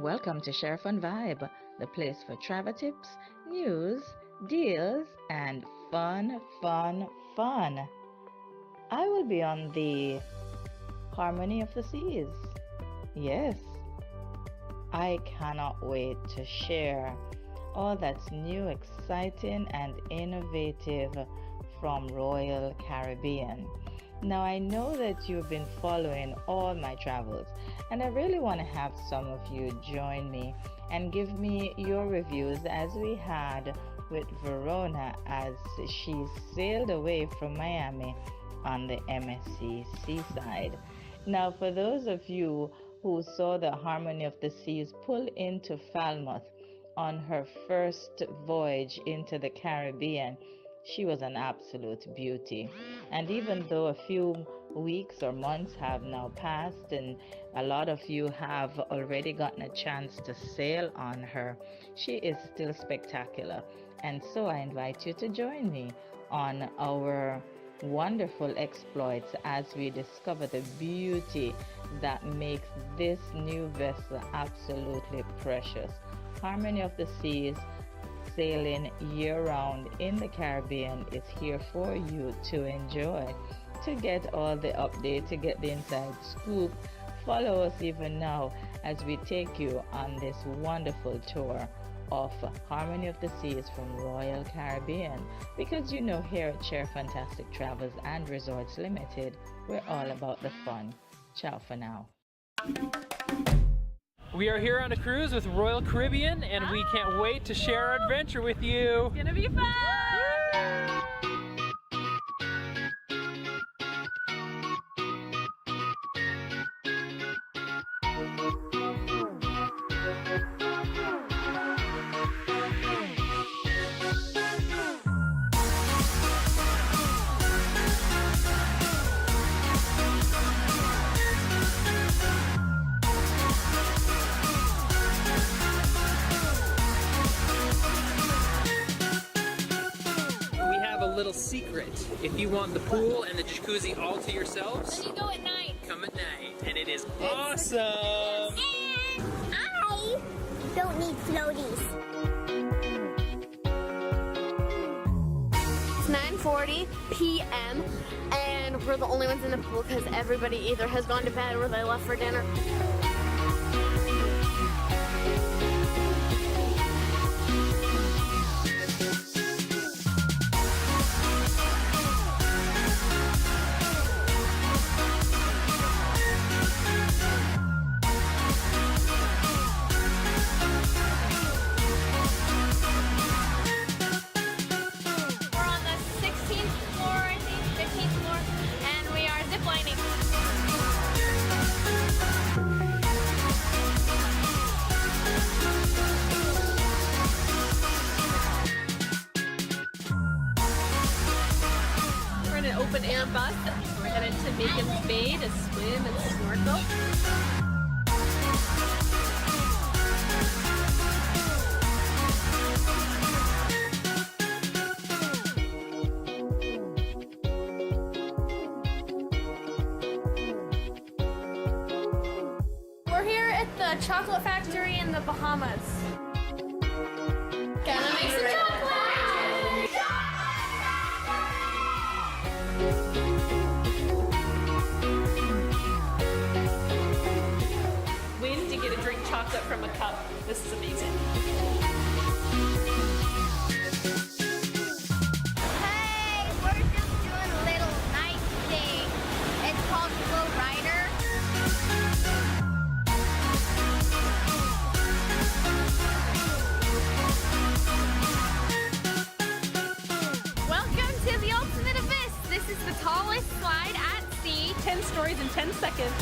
Welcome to Sheri-Fun Vibe, the place for travel tips, news, deals, and fun. I will be on the Harmony of the Seas. Yes, I cannot wait to share all that's new, exciting, and innovative from Royal Caribbean. Now, I know that you've been following all my travels, and I really want to have some of you join me and give me your reviews as we had with Verona as she sailed away from Miami on the MSC seaside. Now, for those of you who saw the Harmony of the Seas pull into Falmouth on her first voyage into the Caribbean, she was an absolute beauty. And even though a few weeks or months have now passed and a lot of you have already gotten a chance to sail on her, she is still spectacular. And so I invite you to join me on our wonderful exploits as we discover the beauty that makes this new vessel absolutely precious. Harmony of the Seas, sailing year-round in the Caribbean, is here for you to enjoy. To get all the updates, to get the inside scoop, follow us even now as we take you on this wonderful tour of Harmony of the Seas from Royal Caribbean. Because you know, here at Share Fantastic Travels and Resorts Limited, we're all about the fun. Ciao for now. We are here on a cruise with Royal Caribbean, and we can't wait to share our adventure with you. It's gonna be fun! Little secret. If you want the pool and the jacuzzi all to yourselves, Then you go at night. come at night, and it is awesome. And I don't need floaties. It's 9:40 p.m. and we're the only ones in the pool because everybody either has gone to bed or they left for dinner. Open air bus. We're headed to Jamaican Bay to swim and snorkel. We're here at the chocolate factory in the Bahamas. Gonna make some chocolate! Win to get a drink chocolate from a cup. This is amazing. Hey, we're just doing a little night thing. It's called Flow Rider. Welcome to the ultimate abyss. This is the tallest slide at sea. 10 stories in 10 seconds.